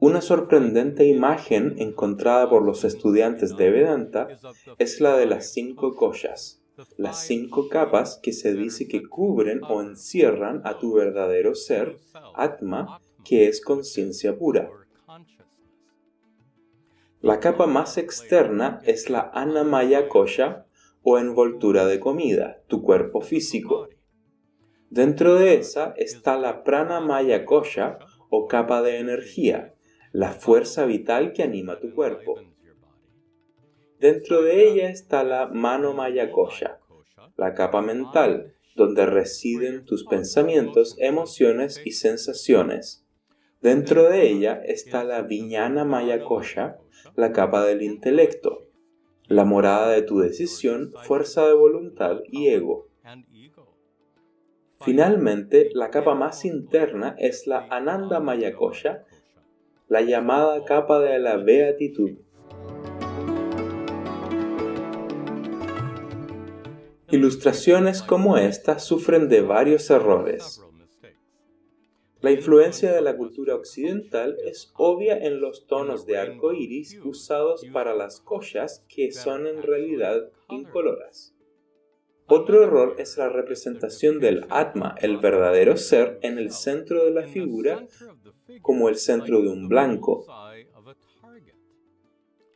Una sorprendente imagen encontrada por los estudiantes de Vedanta es la de las 5 koshas, las 5 capas que se dice que cubren o encierran a tu verdadero ser, Atma, que es conciencia pura. La capa más externa es la Annamaya Kosha o envoltura de comida, tu cuerpo físico. Dentro de esa está la Pranamaya Kosha o capa de energía, la fuerza vital que anima tu cuerpo. Dentro de ella está la Manomaya Kosha, la capa mental, donde residen tus pensamientos, emociones y sensaciones. Dentro de ella está la Vijnana Maya Kosha, la capa del intelecto, la morada de tu decisión, fuerza de voluntad y ego. Finalmente, la capa más interna es la Ananda Maya Kosha, la llamada capa de la beatitud. Ilustraciones como esta sufren de varios errores. La influencia de la cultura occidental es obvia en los tonos de arco iris usados para las koshas que son en realidad incoloras. Otro error es la representación del Atma, el verdadero ser, en el centro de la figura como el centro de un blanco.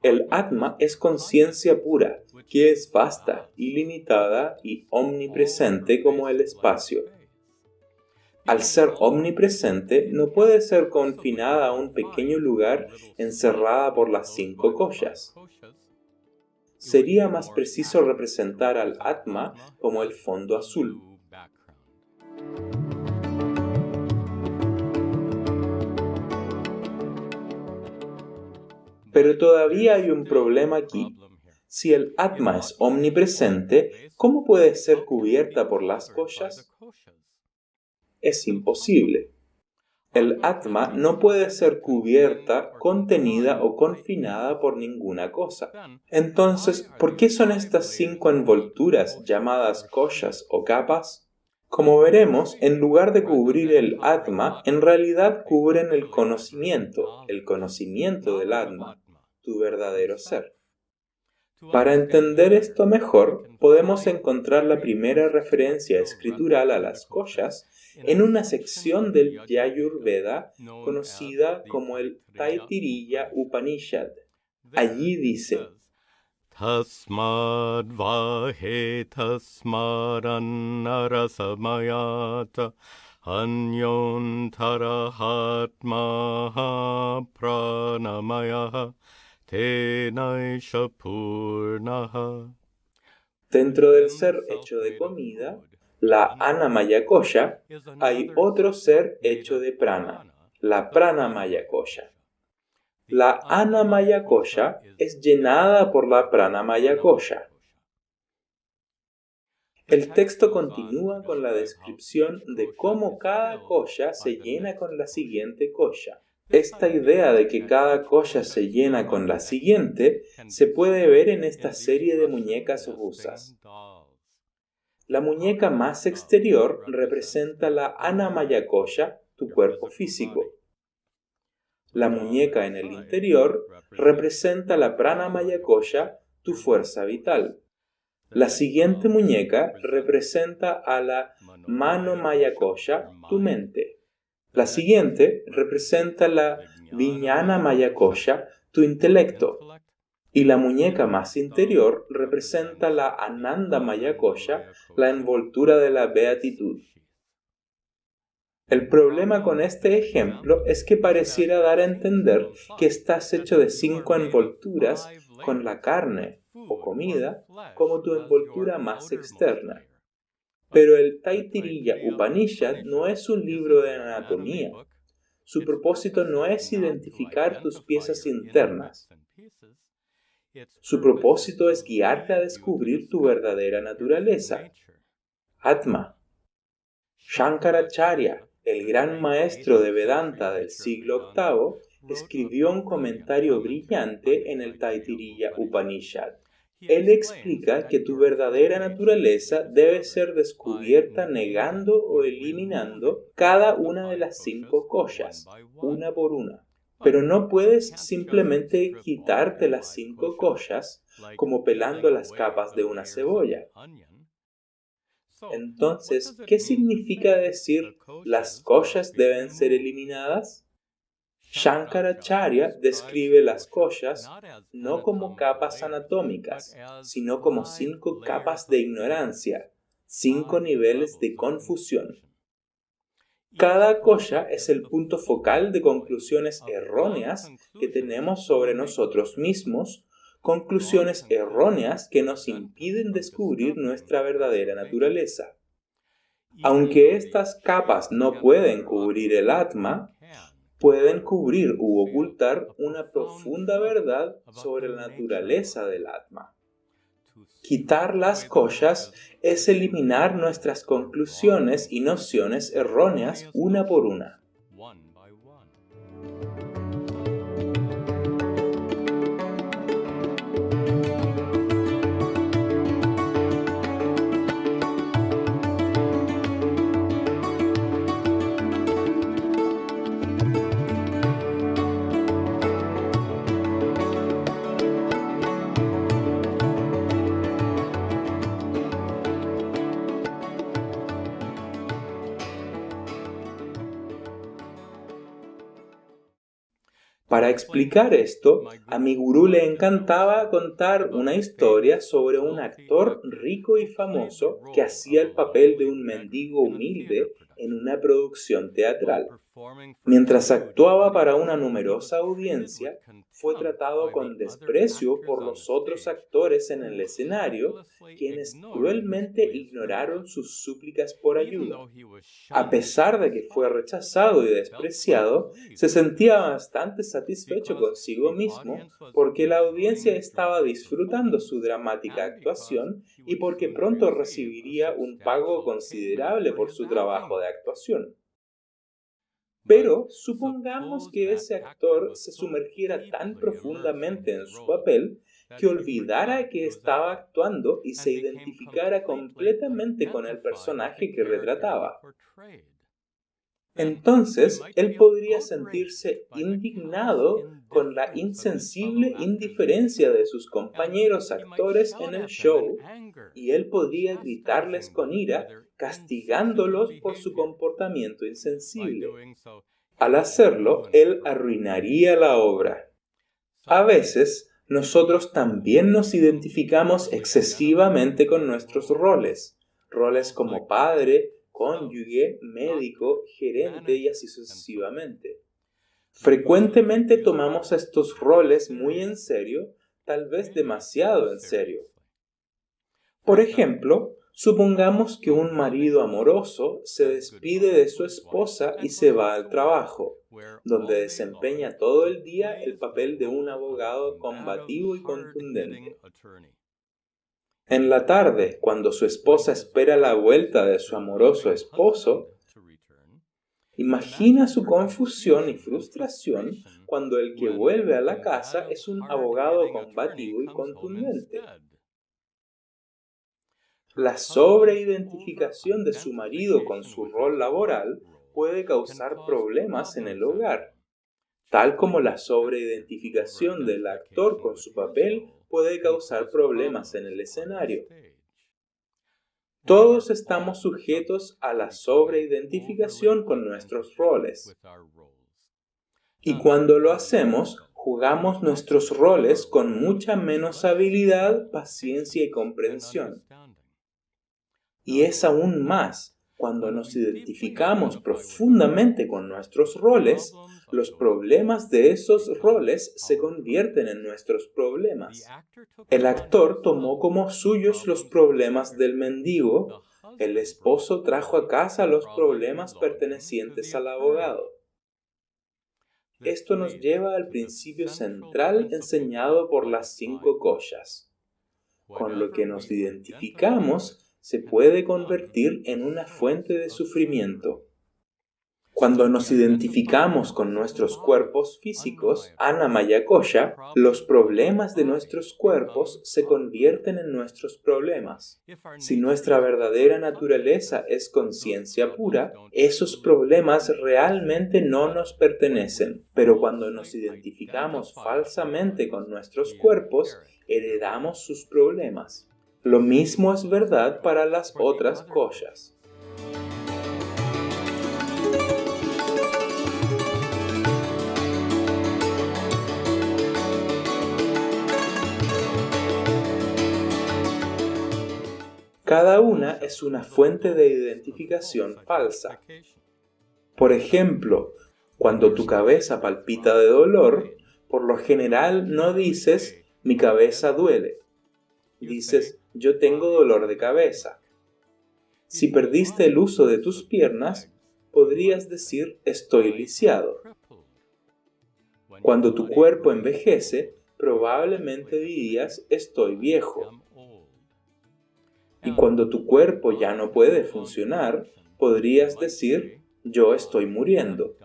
El Atma es conciencia pura, que es vasta, ilimitada y omnipresente como el espacio. Al ser omnipresente, no puede ser confinada a un pequeño lugar encerrada por las 5 koshas. Sería más preciso representar al Atma como el fondo azul. Pero todavía hay un problema aquí. Si el Atma es omnipresente, ¿cómo puede ser cubierta por las koshas? Es imposible. El Atma no puede ser cubierta, contenida o confinada por ninguna cosa. Entonces, ¿por qué son estas 5 envolturas llamadas koshas o capas? Como veremos, en lugar de cubrir el Atma, en realidad cubren el conocimiento del Atma, tu verdadero ser. Para entender esto mejor, podemos encontrar la primera referencia escritural a las koshas en una sección del Yajurveda conocida como el Taittiriya Upanishad. Allí dice: Tasmad vahe tasmarannarasamayata anyontarhatmaha pranamaya tenaisha purnaha. Dentro del ser hecho de comida, la Annamaya Kosha, hay otro ser hecho de prana, la Pranamaya Kosha. La Annamaya Kosha es llenada por la Pranamaya Kosha. El texto continúa con la descripción de cómo cada kosha se llena con la siguiente kosha. Esta idea de que cada kosha se llena con la siguiente se puede ver en esta serie de muñecas rusas. La muñeca más exterior representa la Annamaya Kosha, tu cuerpo físico. La muñeca en el interior representa la Pranamaya Kosha, tu fuerza vital. La siguiente muñeca representa a la Manomaya Kosha, tu mente. La siguiente representa la Vijnana Maya Kosha, tu intelecto. Y la muñeca más interior representa la Ananda Maya Kosha, la envoltura de la beatitud. El problema con este ejemplo es que pareciera dar a entender que estás hecho de 5 envolturas con la carne o comida como tu envoltura más externa. Pero el Taittiriya Upanishad no es un libro de anatomía. Su propósito no es identificar tus piezas internas. Su propósito es guiarte a descubrir tu verdadera naturaleza, Atma. Shankaracharya, el gran maestro de Vedanta del siglo VIII, escribió un comentario brillante en el Taittiriya Upanishad. Él explica que tu verdadera naturaleza debe ser descubierta negando o eliminando cada una de las 5 koshas, una por una. Pero no puedes simplemente quitarte las 5 collas como pelando las capas de una cebolla. Entonces, ¿qué significa decir las collas deben ser eliminadas? Shankaracharya describe las collas no como capas anatómicas, sino como 5 capas de ignorancia, 5 niveles de confusión. Cada kolla es el punto focal de conclusiones erróneas que tenemos sobre nosotros mismos, conclusiones erróneas que nos impiden descubrir nuestra verdadera naturaleza. Aunque estas capas no pueden cubrir el Atma, pueden cubrir u ocultar una profunda verdad sobre la naturaleza del Atma. Quitar las collas es eliminar nuestras conclusiones y nociones erróneas una por una. Para explicar esto, a mi gurú le encantaba contar una historia sobre un actor rico y famoso que hacía el papel de un mendigo humilde en una producción teatral. Mientras actuaba para una numerosa audiencia, fue tratado con desprecio por los otros actores en el escenario, quienes cruelmente ignoraron sus súplicas por ayuda. A pesar de que fue rechazado y despreciado, se sentía bastante satisfecho consigo mismo porque la audiencia estaba disfrutando su dramática actuación y porque pronto recibiría un pago considerable por su trabajo de actuación. Pero supongamos que ese actor se sumergiera tan profundamente en su papel que olvidara que estaba actuando y se identificara completamente con el personaje que retrataba. Entonces, él podría sentirse indignado con la insensible indiferencia de sus compañeros actores en el show y él podría gritarles con ira, castigándolos por su comportamiento insensible. Al hacerlo, él arruinaría la obra. A veces, nosotros también nos identificamos excesivamente con nuestros roles como padre, cónyuge, médico, gerente y así sucesivamente. Frecuentemente tomamos estos roles muy en serio, tal vez demasiado en serio. Por ejemplo, supongamos que un marido amoroso se despide de su esposa y se va al trabajo, donde desempeña todo el día el papel de un abogado combativo y contundente. En la tarde, cuando su esposa espera la vuelta de su amoroso esposo, imagina su confusión y frustración cuando el que vuelve a la casa es un abogado combativo y contundente. La sobreidentificación de su marido con su rol laboral puede causar problemas en el hogar, tal como la sobreidentificación del actor con su papel puede causar problemas en el escenario. Todos estamos sujetos a la sobreidentificación con nuestros roles. Y cuando lo hacemos, jugamos nuestros roles con mucha menos habilidad, paciencia y comprensión. Y es aún más, cuando nos identificamos profundamente con nuestros roles, los problemas de esos roles se convierten en nuestros problemas. El actor tomó como suyos los problemas del mendigo, el esposo trajo a casa los problemas pertenecientes al abogado. Esto nos lleva al principio central enseñado por las 5 collas. Con lo que nos identificamos, se puede convertir en una fuente de sufrimiento. Cuando nos identificamos con nuestros cuerpos físicos, Annamaya Kosha, los problemas de nuestros cuerpos se convierten en nuestros problemas. Si nuestra verdadera naturaleza es conciencia pura, esos problemas realmente no nos pertenecen. Pero cuando nos identificamos falsamente con nuestros cuerpos, heredamos sus problemas. Lo mismo es verdad para las otras koshas. Cada una es una fuente de identificación falsa. Por ejemplo, cuando tu cabeza palpita de dolor, por lo general no dices, mi cabeza duele. Dices, yo tengo dolor de cabeza. Si perdiste el uso de tus piernas, podrías decir, estoy lisiado. Cuando tu cuerpo envejece, probablemente dirías, estoy viejo. Y cuando tu cuerpo ya no puede funcionar, podrías decir, yo estoy muriendo.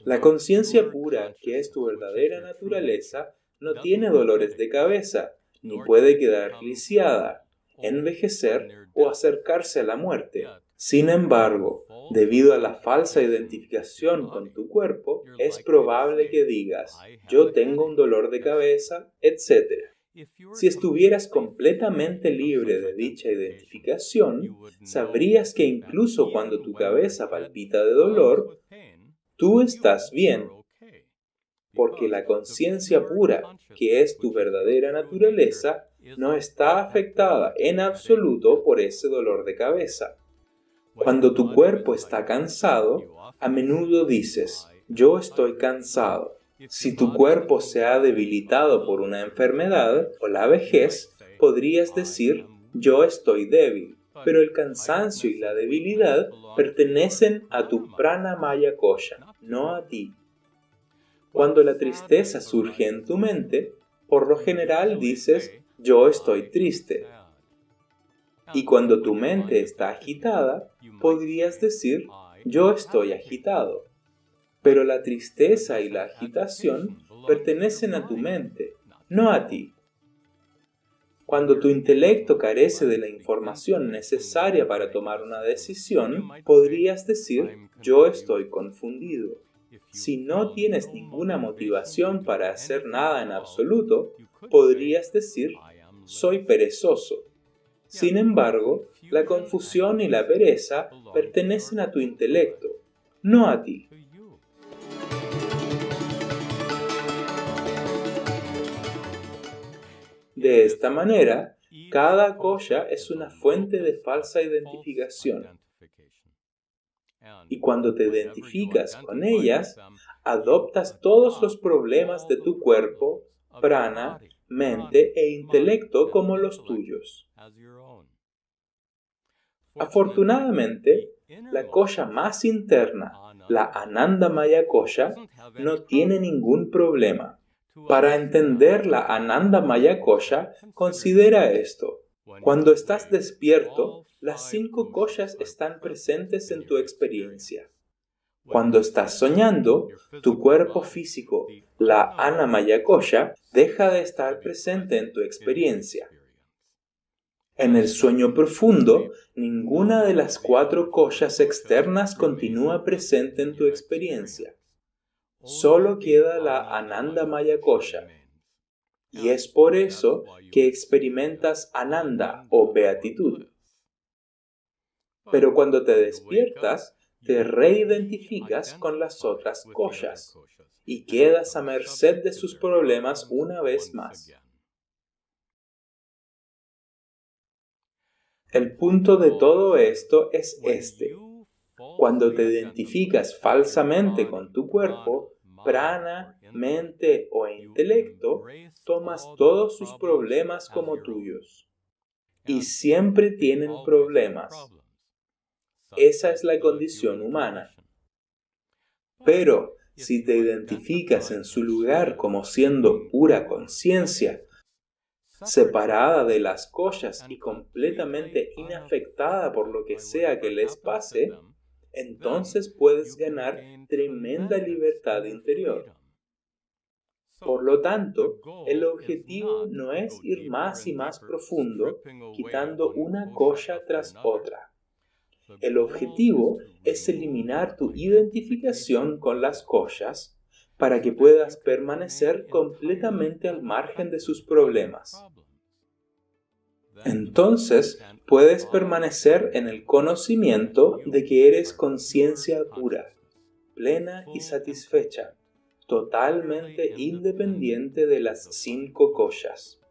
La conciencia pura, que es tu verdadera naturaleza, no tiene dolores de cabeza, ni puede quedar lisiada, envejecer o acercarse a la muerte. Sin embargo, debido a la falsa identificación con tu cuerpo, es probable que digas, yo tengo un dolor de cabeza, etc. Si estuvieras completamente libre de dicha identificación, sabrías que incluso cuando tu cabeza palpita de dolor, tú estás bien, porque la conciencia pura, que es tu verdadera naturaleza, no está afectada en absoluto por ese dolor de cabeza. Cuando tu cuerpo está cansado, a menudo dices, yo estoy cansado. Si tu cuerpo se ha debilitado por una enfermedad o la vejez, podrías decir, yo estoy débil. Pero el cansancio y la debilidad pertenecen a tu Pranamaya Kosha, no a ti. Cuando la tristeza surge en tu mente, por lo general dices, yo estoy triste. Y cuando tu mente está agitada, podrías decir, yo estoy agitado. Pero la tristeza y la agitación pertenecen a tu mente, no a ti. Cuando tu intelecto carece de la información necesaria para tomar una decisión, podrías decir, yo estoy confundido. Si no tienes ninguna motivación para hacer nada en absoluto, podrías decir, soy perezoso. Sin embargo, la confusión y la pereza pertenecen a tu intelecto, no a ti. De esta manera, cada kosha es una fuente de falsa identificación. Y cuando te identificas con ellas, adoptas todos los problemas de tu cuerpo, prana, mente e intelecto como los tuyos. Afortunadamente, la kosha más interna, la Anandamaya Kosha, no tiene ningún problema. Para entender la Anandamaya Kosha, considera esto. Cuando estás despierto, las 5 koshas están presentes en tu experiencia. Cuando estás soñando, tu cuerpo físico, la Annamaya Kosha, deja de estar presente en tu experiencia. En el sueño profundo, ninguna de las 4 koshas externas continúa presente en tu experiencia. Solo queda la Anandamaya Kosha. Y es por eso que experimentas Ananda o beatitud. Pero cuando te despiertas, te reidentificas con las otras koshas y quedas a merced de sus problemas una vez más. El punto de todo esto es este. Cuando te identificas falsamente con tu cuerpo, prana, mente o intelecto, tomas todos sus problemas como tuyos. Y siempre tienen problemas. Esa es la condición humana. Pero si te identificas en su lugar como siendo pura conciencia, separada de las collas y completamente inafectada por lo que sea que les pase, entonces puedes ganar tremenda libertad interior. Por lo tanto, el objetivo no es ir más y más profundo, quitando una colla tras otra. El objetivo es eliminar tu identificación con las collas para que puedas permanecer completamente al margen de sus problemas. Entonces, puedes permanecer en el conocimiento de que eres conciencia pura, plena y satisfecha, totalmente independiente de las 5 collas.